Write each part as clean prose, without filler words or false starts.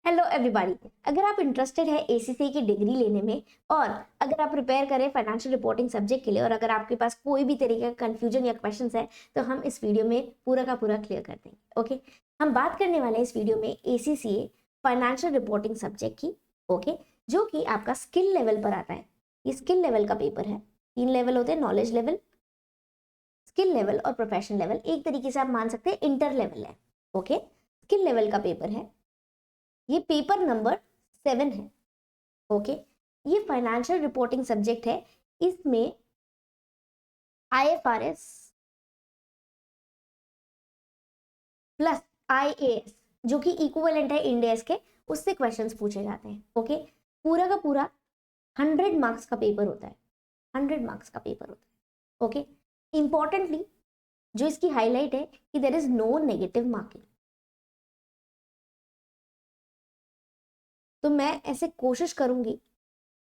Hello everybody. अगर आप interested है एसीसी की डिग्री लेने में और अगर आप प्रिपेयर करें फाइनेंशियल रिपोर्टिंग सब्जेक्ट के लिए और अगर आपके पास कोई भी तरीके का कंफ्यूजन या क्वेश्चंस है तो हम इस वीडियो में पूरा का पूरा क्लियर कर देंगे। ओके, हम बात करने वाले हैं इस वीडियो में एसीसीए फाइनेंशियल रिपोर्टिंग सब्जेक्ट की। ओके, जो कि आपका स्किल लेवल पर आता है। ये स्किल लेवल का पेपर है। 3 लेवल होते हैं, नॉलेज लेवल, स्किल लेवल और प्रोफेशन लेवल। एक तरीके से आप मान सकते हैं इंटर लेवल है। ओके, स्किल लेवल का पेपर है। ये पेपर नंबर 7 है। ओके, ये फाइनेंशियल रिपोर्टिंग सब्जेक्ट है। इसमें आईएफआरएस प्लस आईएएस जो कि इक्विवेलेंट है इंडियस के, उससे क्वेश्चंस पूछे जाते हैं। ओके, पूरा का पूरा 100 मार्क्स का पेपर होता है। 100 मार्क्स का पेपर होता है। ओके, इंपॉर्टेंटली जो इसकी हाईलाइट है कि there is no negative marking. तो मैं ऐसे कोशिश करूंगी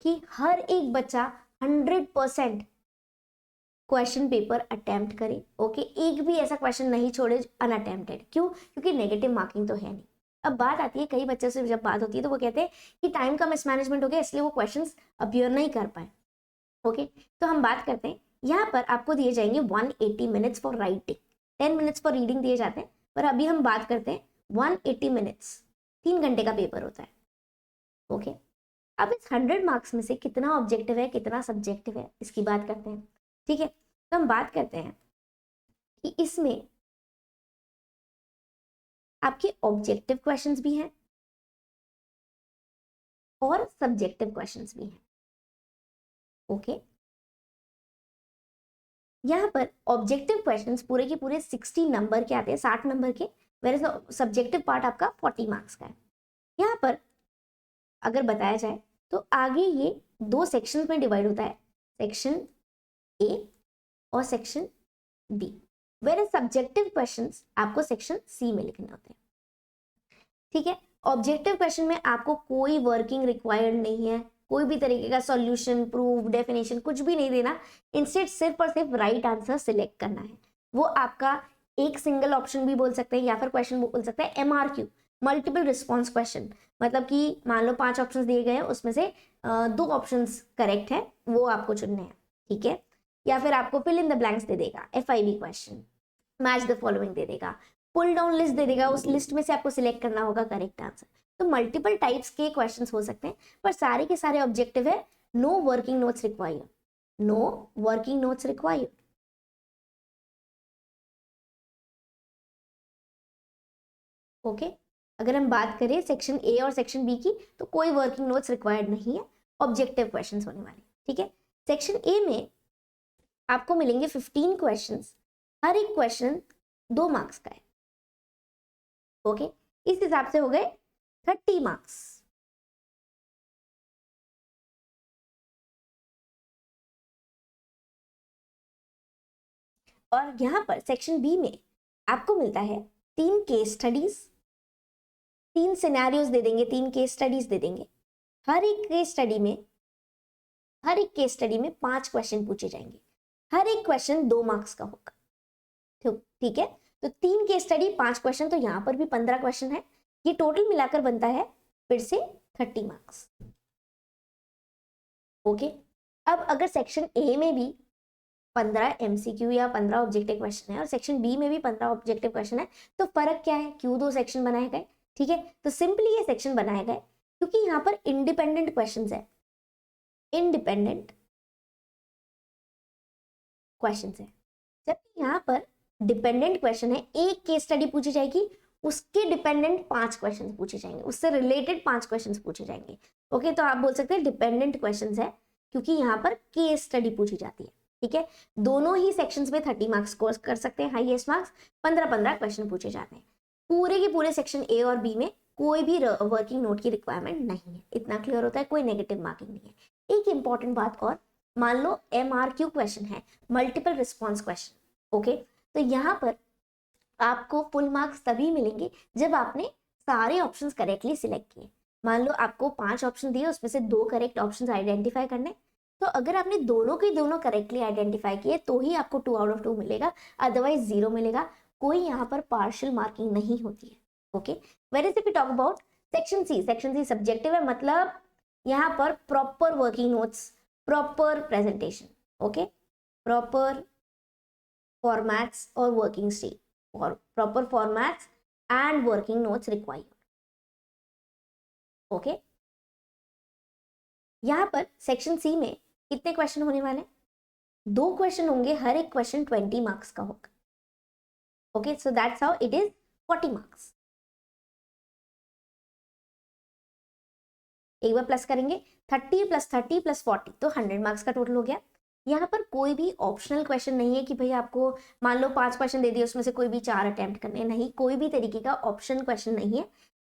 कि हर एक बच्चा 100% क्वेश्चन पेपर अटेम्प्ट करे। ओके, एक भी ऐसा क्वेश्चन नहीं छोड़े अनअटेम्प्टेड। क्यों? क्योंकि नेगेटिव मार्किंग तो है नहीं। अब बात आती है, कई बच्चों से जब बात होती है तो वो कहते हैं कि टाइम का मिसमैनेजमेंट हो गया इसलिए वो क्वेश्चंस अपीयर नहीं कर पाए। ओके, तो हम बात करते हैं, यहाँ पर आपको दिए जाएंगे 180 minutes for writing, 10 minutes for reading दिए जाते हैं। पर अभी हम बात करते हैं 180 मिनट्स, 3 घंटे का पेपर होता है। ओके, अब इस 100 मार्क्स में से कितना ऑब्जेक्टिव है कितना सब्जेक्टिव है इसकी बात करते हैं। ठीक है, तो हम बात करते हैं कि इसमें आपके ऑब्जेक्टिव क्वेश्चंस भी हैं और सब्जेक्टिव क्वेश्चंस भी हैं। ओके, यहाँ पर ऑब्जेक्टिव क्वेश्चंस पूरे के पूरे 60 नंबर के आते हैं, 60 नंबर के, वेयर सब्जेक्टिव पार्ट आपका 40 मार्क्स का है। यहाँ पर अगर बताया जाए तो आगे ये 2 सेक्शंस में डिवाइड होता है, सेक्शन ए और section B. Where subjective questions आपको सेक्शन सी में लिखने होते हैं। ठीक है, ऑब्जेक्टिव क्वेश्चन में आपको कोई वर्किंग रिक्वायर्ड नहीं है, कोई भी तरीके का सॉल्यूशन, प्रूफ, डेफिनेशन कुछ भी नहीं देना। इंस्टेड सिर्फ और सिर्फ राइट आंसर सिलेक्ट करना है। वो आपका एक सिंगल ऑप्शन भी बोल सकते हैं या फिर क्वेश्चन बोल सकते हैं एमआरक्यू, मल्टीपल रिस्पॉन्स क्वेश्चन। मतलब कि मान लो 5 ऑप्शंस दिए गए हैं, उसमें से 2 ऑप्शंस करेक्ट है, वो आपको चुनने हैं। ठीक है, या फिर आपको फिल इन द ब्लैंक्स दे देगा, FIB question, match the following दे देगा, पुल डाउन लिस्ट दे देगा, उस लिस्ट में से आपको सिलेक्ट करना होगा करेक्ट आंसर। तो मल्टीपल टाइप्स के क्वेश्चंस हो सकते हैं, पर सारे के सारे ऑब्जेक्टिव है no working notes required, no working notes required. Okay, अगर हम बात करें सेक्शन ए और सेक्शन बी की तो कोई वर्किंग नोट्स रिक्वायर्ड नहीं है, ऑब्जेक्टिव क्वेश्चंस होने वाले। ठीक है, सेक्शन ए में आपको मिलेंगे 15 क्वेश्चंस, हर एक क्वेश्चन 2 मार्क्स का है। ओके, इस हिसाब से हो गए 30 मार्क्स। और यहां पर सेक्शन बी में आपको मिलता है 3 केस स्टडीज, 3 सिनेरियोज दे देंगे, 3 केस स्टडीज दे देंगे। हर एक केस स्टडी में 5 क्वेश्चन पूछे जाएंगे, हर एक क्वेश्चन 2 मार्क्स का होगा। ठीक है, तो 3 केस स्टडी 5 क्वेश्चन, तो यहां पर भी 15 क्वेश्चन है। ये टोटल मिलाकर बनता है फिर से 30 मार्क्स। ओके, अब अगर सेक्शन ए में भी 15 एमसीक्यू या 15 ऑब्जेक्टिव क्वेश्चन है और सेक्शन बी में भी 15 ऑब्जेक्टिव क्वेश्चन है, तो फर्क क्या है, क्यों 2 सेक्शन बनाए गए? ठीक है, तो सिंपली ये सेक्शन बनाए गए क्योंकि यहाँ पर इंडिपेंडेंट क्वेश्चंस है, इंडिपेंडेंट क्वेश्चंस है, जबकि यहाँ पर डिपेंडेंट क्वेश्चन है। एक केस स्टडी पूछी जाएगी, उसके डिपेंडेंट 5 क्वेश्चन पूछे जाएंगे, उससे रिलेटेड 5 क्वेश्चन पूछे जाएंगे। ओके, तो आप बोल सकते हैं डिपेंडेंट क्वेश्चन है क्योंकि यहाँ पर केस स्टडी पूछी जाती है। ठीक है, दोनों ही सेक्शंस में 30 मार्क्स स्कोर कर सकते हैं, हाईएस्ट मार्क्स 15-15 क्वेश्चन पूछे जाते हैं। पूरे के पूरे सेक्शन ए और बी में कोई भी वर्किंग नोट की रिक्वायरमेंट नहीं है। इतना क्लियर होता है, कोई नेगेटिव मार्किंग नहीं है। एक इंपॉर्टेंट बात और, मान लो एमआरक्यू क्वेश्चन है, मल्टीपल रिस्पॉन्स क्वेश्चन। ओके, तो यहाँ पर आपको फुल मार्क्स तभी मिलेंगे जब आपने सारे ऑप्शंस करेक्टली सिलेक्ट किए। मान लो आपको 5 ऑप्शन दिए, उसमें से 2 करेक्ट ऑप्शंस आइडेंटिफाई करने, तो अगर आपने दोनों के दोनों करेक्टली आइडेंटिफाई किए तो ही आपको 2 आउट ऑफ 2 मिलेगा, अदरवाइज 0 मिलेगा। कोई यहाँ पर पार्शियल मार्किंग नहीं होती है। Okay, where is if we talk about section C subjective है, मतलब यहाँ पर proper working notes, proper presentation, okay, proper formats और वर्किंग स्टेट और proper formats and working notes required, okay. यहाँ पर सेक्शन सी में कितने क्वेश्चन होने वाले हैं? 2 क्वेश्चन होंगे, हर एक क्वेश्चन 20 मार्क्स का होगा, okay. So that's how it is 40 marks. एक बार प्लस करेंगे, 30 + 30 + 40 तो 100 मार्क्स का टोटल हो गया। यहाँ पर कोई भी ऑप्शनल क्वेश्चन नहीं है कि भाई आपको मान लो 5 क्वेश्चन दे दिए, उसमें से कोई भी 4 अटेम्प्ट करने, नहीं, कोई भी तरीके का ऑप्शन क्वेश्चन नहीं है।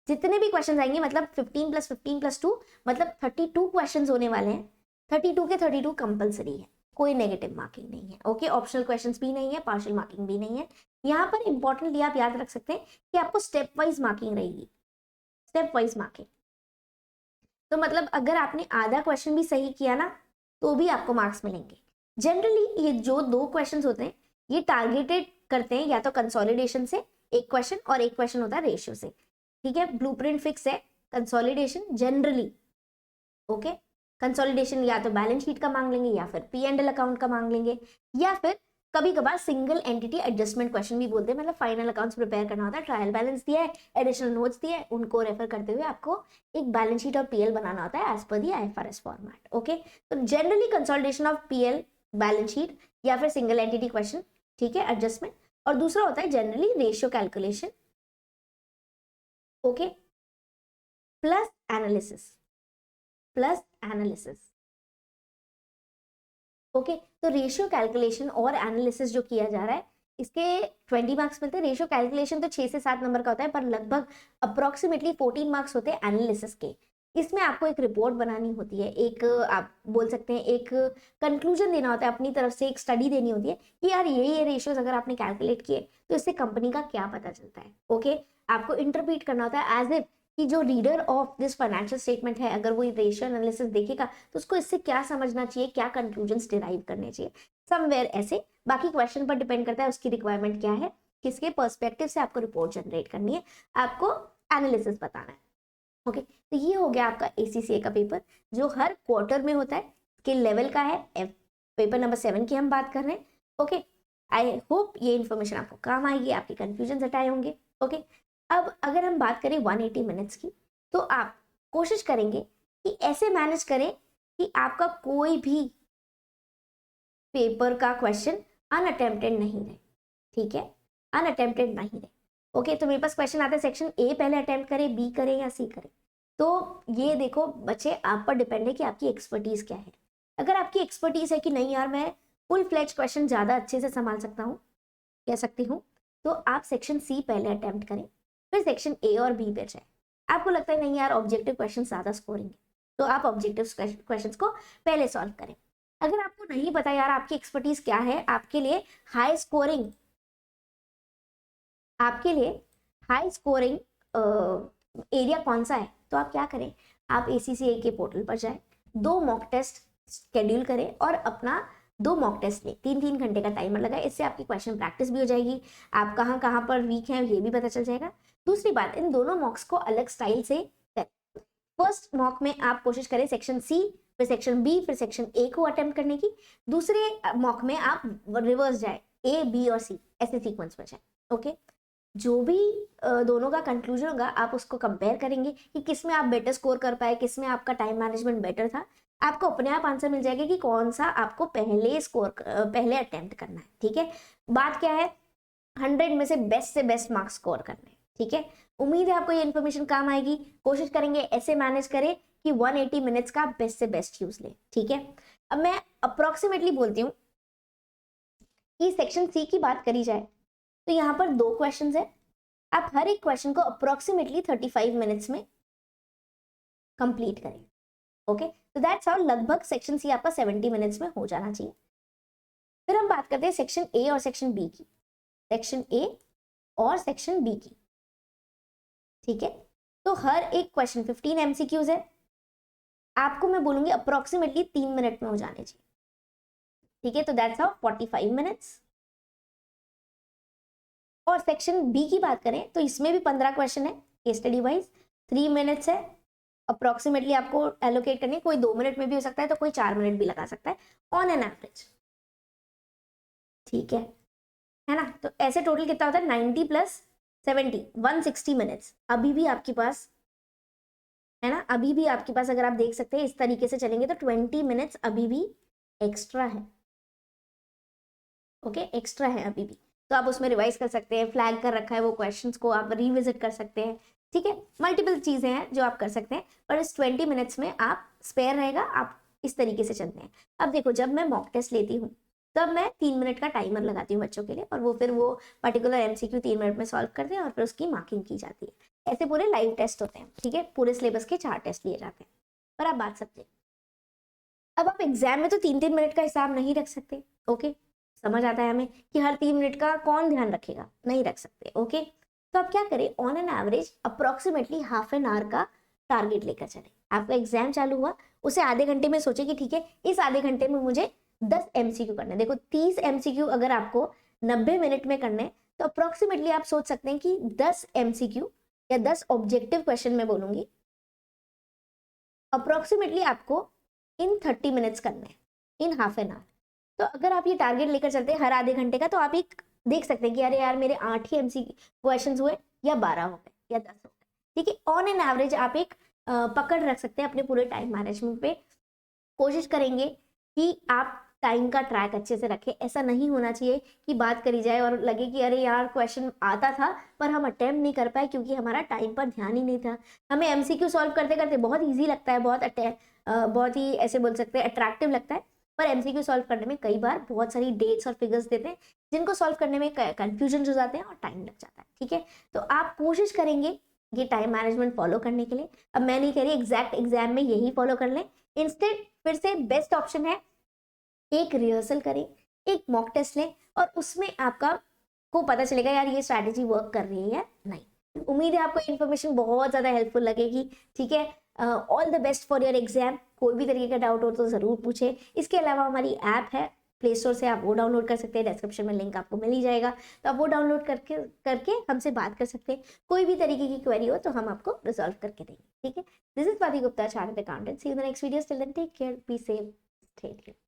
जितने भी क्वेश्चन आएंगे मतलब 15 + 15 + 2 मतलब 32 क्वेश्चन होने वाले हैं। 32 के 32 कंपलसरी है, कोई नेगेटिव मार्किंग नहीं है, ओके। ऑप्शनल क्वेश्चंस भी नहीं है, पार्शियल मार्किंग भी नहीं है। यहाँ पर इंपॉर्टेंटली आप याद रख सकते हैं कि आपको स्टेप वाइज मार्किंग रहेगी, स्टेप वाइज मार्किंग। तो मतलब अगर आपने आधा क्वेश्चन भी सही किया ना तो भी आपको मार्क्स मिलेंगे। जनरली ये जो 2 क्वेश्चन होते हैं ये टारगेटेड करते हैं या तो कंसोलिडेशन से एक क्वेश्चन और एक क्वेश्चन होता है रेशियो से, ठीक है। ब्लूप्रिंट फिक्स है, कंसोलिडेशन जनरली, ओके। कंसोलिडेशन या तो बैलेंस शीट का मांग लेंगे या फिर P&L अकाउंट का मांग लेंगे, या फिर कभी कभार सिंगल एंटिटी एडजस्टमेंट क्वेश्चन भी बोलते हैं, मतलब फाइनल अकाउंट्स प्रिपेयर करना होता है, ट्रायल बैलेंस दिया है, एडिशनल नोट्स दिए हैं, उनको रेफर करते हुए आपको एक बैलेंस शीट और PL बनाना होता है एज पर दी IFRS फॉर्मेट, ओके। तो generally consolidation of PL, balance sheet या फिर सिंगल एंटिटी क्वेश्चन, ठीक है, एडजस्टमेंट। और दूसरा होता है generally ratio calculation, okay, plus analysis, plus analysis, okay. तो रेशियो कैलकुलेशन और एनालिसिस जो किया जा रहा है इसके 20 मार्क्स मिलते हैं। रेशियो कैलकुलेशन तो 6 से 7 नंबर का होता है, पर लगभग अप्रोक्सीमेटली 14 मार्क्स होते हैं एनालिसिस के। इसमें आपको एक रिपोर्ट बनानी होती है, एक आप बोल सकते हैं एक कंक्लूजन देना होता है अपनी तरफ से, एक स्टडी देनी होती है कि यार ये रेशियोज अगर आपने कैलकुलेट किए तो इससे कंपनी का क्या पता चलता है, ओके। आपको इंटरप्रीट करना होता है एज इफ कि जो reader of this financial statement है अगर वो रेशियो एनालिसिस देखेगा तो उसको इससे क्या समझना चाहिए, क्या कंक्लूजन्स डिराइव करने चाहिए, समवेयर ऐसे। बाकी क्वेश्चन पर डिपेंड करता है उसकी रिक्वायरमेंट क्या है, किसके पर्सपेक्टिव से आपको रिपोर्ट जनरेट करनी है, आपको एनालिसिस बताना है, ओके। तो ये हो गया आपका ACCA का पेपर जो हर क्वार्टर में होता है, स्किल लेवल का है, पेपर नंबर 7 की हम बात कर रहे हैं, ओके। आई होप ये इन्फॉर्मेशन आपको काम आएगी, आपके कंफ्यूजन हटाए होंगे, ओके। अब अगर हम बात करें 180 मिनट्स की, तो आप कोशिश करेंगे कि ऐसे मैनेज करें कि आपका कोई भी पेपर का क्वेश्चन अनअटेम्प्टेड नहीं रहे, ठीक है, अनअटेम्प्टेड नहीं रहे, ओके। तो मेरे पास क्वेश्चन आता है सेक्शन A पहले अटेम्प्ट करें, B करें या C करें। तो ये देखो बच्चे आप पर डिपेंड है कि आपकी एक्सपर्टीज क्या है। अगर आपकी एक्सपर्टीज है कि नहीं यार मैं फुल फ्लेज क्वेश्चन ज्यादा अच्छे से संभाल सकता हूँ, कह सकती हूँ, तो आप सेक्शन C पहले अटेम्प्ट करें, फिर सेक्शन A और B पे जाए। आपको लगता है नहीं यार ऑब्जेक्टिव क्वेश्चन ज्यादा स्कोरिंग, तो आप ऑब्जेक्टिव क्वेश्चंस को पहले सॉल्व करें। अगर आपको नहीं पता यार आपकी एक्सपर्टीज क्या है, आपके लिए हाई स्कोरिंग, आपके लिए हाई स्कोरिंग एरिया कौन सा है, तो आप क्या करें, आप ACCA के पोर्टल पर जाए, 2 मॉक टेस्ट शेड्यूल करें और अपना 2 मॉक टेस्ट लें, 3-3 घंटे का टाइमर लगाए, इससे आपकी क्वेश्चन प्रैक्टिस भी हो जाएगी, आप कहाँ कहाँ पर वीक हैं ये भी पता चल जाएगा। दूसरी बात, इन दोनों मॉक्स को अलग स्टाइल से करें। फर्स्ट मॉक में आप कोशिश करें सेक्शन C, फिर सेक्शन B, फिर सेक्शन A को अटेम्प्ट करने की। दूसरे मॉक में आप रिवर्स जाए, A, B और C ऐसे सीक्वेंस पर जाए, ओके। जो भी दोनों का कंक्लूजन होगा आप उसको कंपेयर करेंगे कि किस में आप बेटर स्कोर कर पाए, किस में आपका टाइम मैनेजमेंट बेटर था। आपको अपने आप आंसर मिल जाएगा कि कौन सा आपको पहले अटेम्प्ट करना है, ठीक है। बात क्या है, 100 में से बेस्ट मार्क्स स्कोर करना है, ठीक है। उम्मीद है आपको ये इन्फॉर्मेशन काम आएगी। कोशिश करेंगे ऐसे मैनेज करें कि 180 मिनट्स का बेस्ट से बेस्ट यूज ले, ठीक है। अब मैं अप्रोक्सीमेटली बोलती हूँ कि सेक्शन C की बात करी जाए तो यहाँ पर 2 क्वेश्चन है, आप हर एक क्वेश्चन को अप्रोक्सीमेटली 35 मिनट्स में कंप्लीट करें, ओके। तो दैट्स हाउ लगभग सेक्शन C आपका 70 मिनट्स में हो जाना चाहिए। फिर हम बात करते हैं सेक्शन A और सेक्शन B की, सेक्शन A और सेक्शन B की, ठीक है। तो हर एक क्वेश्चन 15 MCQs है, आपको मैं बोलूंगी अप्रोक्सीमेटली 3 मिनट में हो जाने चाहिए, ठीक है। तो दैट्स हाउ 45 मिनट्स। और सेक्शन B की बात करें तो इसमें भी 15 क्वेश्चन है केस स्टडी वाइज, 3 मिनट्स है अप्रोक्सीमेटली आपको एलोकेट करनी है, कोई 2 मिनट में भी हो सकता है तो कोई 4 मिनट भी लगा सकता है ऑन एन एवरेज, ठीक है ना। तो ऐसे टोटल कितना होता है 90 प्लस 70 160 मिनट्स अभी भी आपके पास है ना, अभी भी आपके पास अगर आप देख सकते हैं इस तरीके से चलेंगे तो 20 मिनट्स अभी भी एक्स्ट्रा है, ओके एक्स्ट्रा है अभी भी। तो आप उसमें रिवाइज कर सकते हैं, फ्लैग कर रखा है वो क्वेश्चंस को आप रिविजिट कर सकते हैं, ठीक है। मल्टीपल चीजें हैं जो आप कर सकते हैं, पर इस 20 मिनट्स में आप स्पेयर रहेगा, आप इस तरीके से चलते हैं। अब देखो जब मैं मॉक टेस्ट लेती हूँ तब मैं 3 मिनट का टाइमर लगाती हूँ बच्चों के लिए, और वो फिर वो पर्टिकुलर एमसीक्यू 3 मिनट में सॉल्व करते हैं और फिर उसकी मार्किंग की जाती है। ऐसे पूरे लाइव टेस्ट होते हैं, ठीक है, पूरे सिलेबस के 4 टेस्ट लिए जाते हैं। पर आप बात समझे, अब आप एग्जाम में तो 3-3 मिनट का हिसाब नहीं रख सकते, ओके समझ आता है हमें कि हर 3 मिनट का कौन ध्यान रखेगा, नहीं रख सकते, ओके। तो आप क्या करें, on an average approximately half an hour का टारगेट लेकर चले। आपका एग्जाम चालू हुआ उसे आधे घंटे में सोचे कि ठीक है इस आधे घंटे में मुझे 10 एमसीक्यू करने, देखो 30 एमसीक्यू अगर आपको 90 मिनट में करने तो अप्रोक्सीमेटली आप सोच सकते हैं कि 10 एमसीक्यू या 10 ऑब्जेक्टिव क्वेश्चन में बोलूंगी अप्रोक्सीमेटली आपको इन 30 मिनट्स करने, इन हाफ एन आवर। तो अगर आप ये टारगेट लेकर चलते हैं हर आधे घंटे का, तो आप एक देख सकते हैं कि अरे यार मेरे 8 ही एमसी क्वेश्चन हुए या 12 हो गए या 10 हो गए, ठीक है। ऑन एन एवरेज आप एक पकड़ रख सकते हैं अपने पूरे टाइम मैनेजमेंट पे। कोशिश करेंगे कि आप टाइम का ट्रैक अच्छे से रखें। ऐसा नहीं होना चाहिए कि बात करी जाए और लगे कि अरे यार क्वेश्चन आता था पर हम अटेम्प्ट नहीं कर पाए क्योंकि हमारा टाइम पर ध्यान ही नहीं था। हमें एमसीक्यू सॉल्व करते करते बहुत ईजी लगता है, बहुत ही ऐसे बोल सकते हैं अट्रैक्टिव लगता है, पर एमसीक्यू सॉल्व करने में कई बार बहुत सारी डेट्स और फिगर्स देते हैं जिनको सॉल्व करने में कंफ्यूजन हो जाते हैं और टाइम लग जाता है, ठीक है। तो आप कोशिश करेंगे ये टाइम मैनेजमेंट फॉलो करने के लिए। अब मैं नहीं कह रही एग्जैक्ट एग्जाम में यही फॉलो कर लें, इंस्टेड फिर से बेस्ट ऑप्शन है एक रिहर्सल करें, एक मॉक टेस्ट लें और उसमें आपका को पता चलेगा यार ये स्ट्रैटेजी वर्क कर रही है या नहीं। उम्मीद है आपको इन्फॉर्मेशन बहुत ज़्यादा हेल्पफुल लगेगी, ठीक है। All the best for your exam. कोई भी तरीके का डाउट हो तो ज़रूर पूछे। इसके अलावा हमारी ऐप है प्ले स्टोर से, आप वो डाउनलोड कर सकते हैं, डिस्क्रिप्शन में लिंक आपको मिल ही जाएगा, तो आप वो डाउनलोड करके हमसे बात कर सकते हैं। कोई भी तरीके की क्वेरी हो तो हम आपको रिजॉल्व करके देंगे, ठीक है। This is Swati Gupta, chartered accountant. See you in the next video, till then take care, be safe, stay